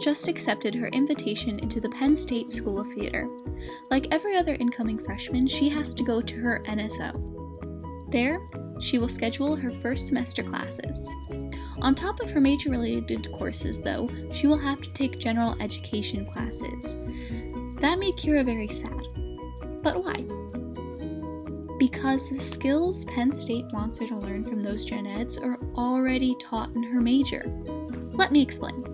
just accepted her invitation into the Penn State School of Theater. Like every other incoming freshman, she has to go to her NSO. There, she will schedule her first semester classes. On top of her major-related courses, though, she will have to take general education classes. That made Kira very sad. But why? Because the skills Penn State wants her to learn from those gen eds are already taught in her major. Let me explain.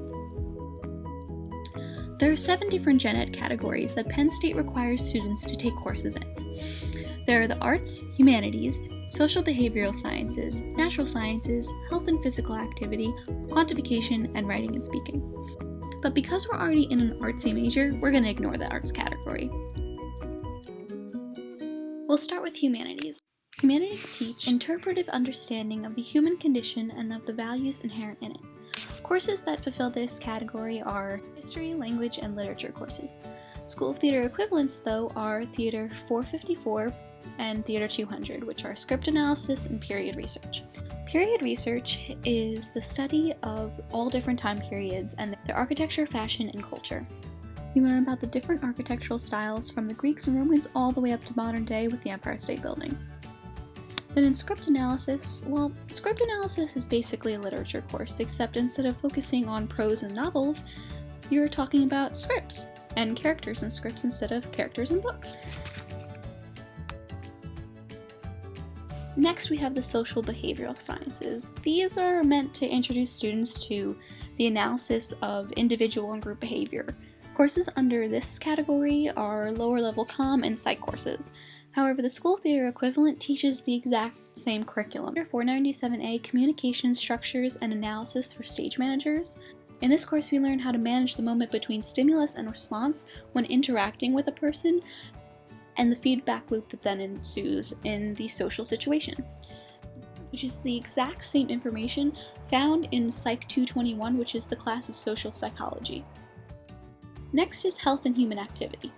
There are 7 different gen ed categories that Penn State requires students to take courses in. There are the arts, humanities, social behavioral sciences, natural sciences, health and physical activity, quantification, and writing and speaking. But because we're already in an artsy major, we're going to ignore the arts category. We'll start with humanities. Humanities teach interpretive understanding of the human condition and of the values inherent in it. Courses that fulfill this category are history, language, and literature courses. School of Theater equivalents, though, are Theater 454 and Theater 200, which are script analysis and period research. Period research is the study of all different time periods and their architecture, fashion, and culture. You learn about the different architectural styles from the Greeks and Romans all the way up to modern day with the Empire State Building. Then in script analysis, well, script analysis is basically a literature course, except instead of focusing on prose and novels, you're talking about scripts and characters in scripts instead of characters in books. Next, we have the social behavioral sciences. These are meant to introduce students to the analysis of individual and group behavior. Courses under this category are lower-level comm and psych courses. However, the School of Theater equivalent teaches the exact same curriculum. 497A, Communication Structures and Analysis for Stage Managers. In this course, we learn how to manage the moment between stimulus and response when interacting with a person, and the feedback loop that then ensues in the social situation, which is the exact same information found in Psych 221, which is the class of social psychology. Next is health and human activity.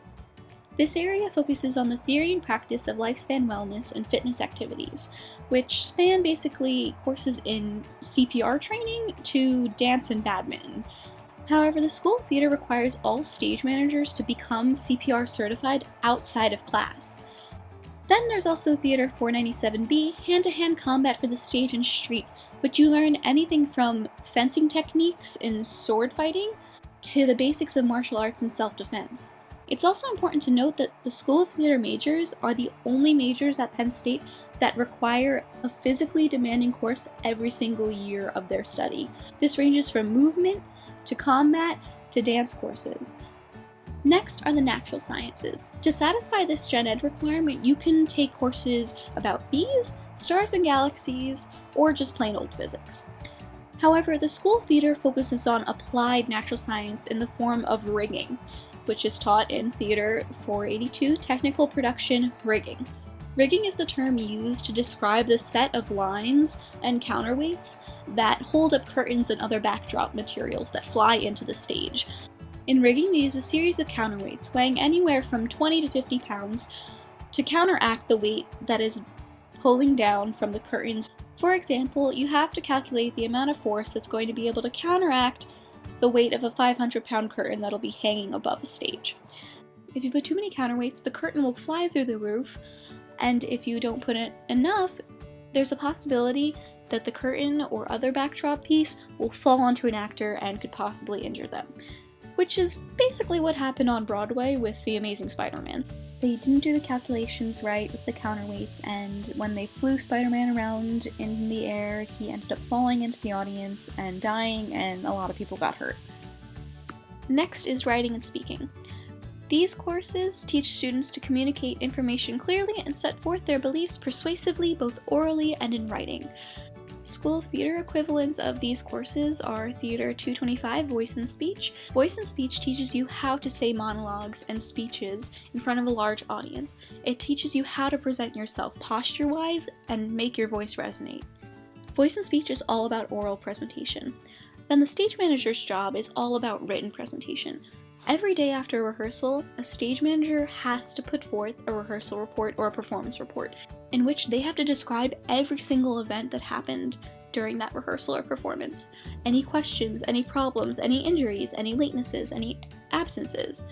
This area focuses on the theory and practice of lifespan wellness and fitness activities, which span basically courses in CPR training to dance and badminton. However, the School of Theater requires all stage managers to become CPR certified outside of class. Then there's also Theater 497B, hand-to-hand combat for the stage and street, which you learn anything from fencing techniques and sword fighting to the basics of martial arts and self-defense. It's also important to note that the School of Theater majors are the only majors at Penn State that require a physically demanding course every single year of their study. This ranges from movement to combat to dance courses. Next are the natural sciences. To satisfy this gen ed requirement, you can take courses about bees, stars and galaxies, or just plain old physics. However, the School of Theater focuses on applied natural science in the form of rigging, which is taught in Theater 482, Technical Production Rigging. Rigging is the term used to describe the set of lines and counterweights that hold up curtains and other backdrop materials that fly into the stage. In rigging, we use a series of counterweights weighing anywhere from 20 to 50 pounds to counteract the weight that is pulling down from the curtains. For example, you have to calculate the amount of force that's going to be able to counteract the weight of a 500-pound curtain that'll be hanging above a stage. If you put too many counterweights, the curtain will fly through the roof, and if you don't put it enough, there's a possibility that the curtain or other backdrop piece will fall onto an actor and could possibly injure them, which is basically what happened on Broadway with The Amazing Spider-Man. They didn't do the calculations right with the counterweights, and when they flew Spider-Man around in the air, he ended up falling into the audience and dying, and a lot of people got hurt. Next is writing and speaking. These courses teach students to communicate information clearly and set forth their beliefs persuasively both orally and in writing. School of Theater equivalents of these courses are Theater 225, Voice and Speech. Voice and Speech teaches you how to say monologues and speeches in front of a large audience. It teaches you how to present yourself posture-wise and make your voice resonate. Voice and Speech is all about oral presentation. Then the stage manager's job is all about written presentation. Every day after a rehearsal, a stage manager has to put forth a rehearsal report or a performance report, in which they have to describe every single event that happened during that rehearsal or performance. Any questions, any problems, any injuries, any latenesses, any absences.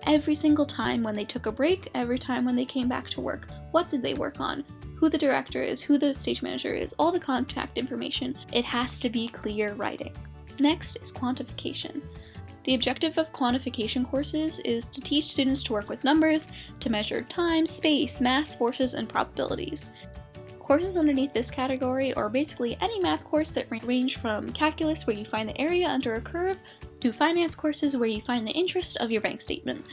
Every single time when they took a break, every time when they came back to work. What did they work on? Who the director is, who the stage manager is, all the contact information. It has to be clear writing. Next is quantification. The objective of quantification courses is to teach students to work with numbers, to measure time, space, mass, forces, and probabilities. Courses underneath this category are basically any math course that range from calculus, where you find the area under a curve, to finance courses where you find the interest of your bank statement.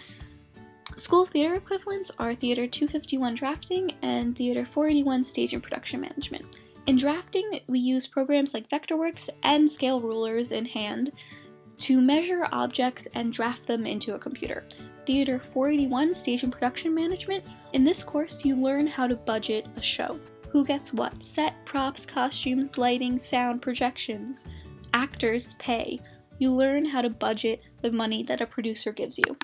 School of Theater equivalents are Theater 251 Drafting and Theater 481 Stage and Production Management. In drafting, we use programs like Vectorworks and scale rulers in hand to measure objects and draft them into a computer. Theater 481 Stage and Production Management. In this course, you learn how to budget a show. Who gets what? Set, props, costumes, lighting, sound, projections. Actors' pay. You learn how to budget the money that a producer gives you.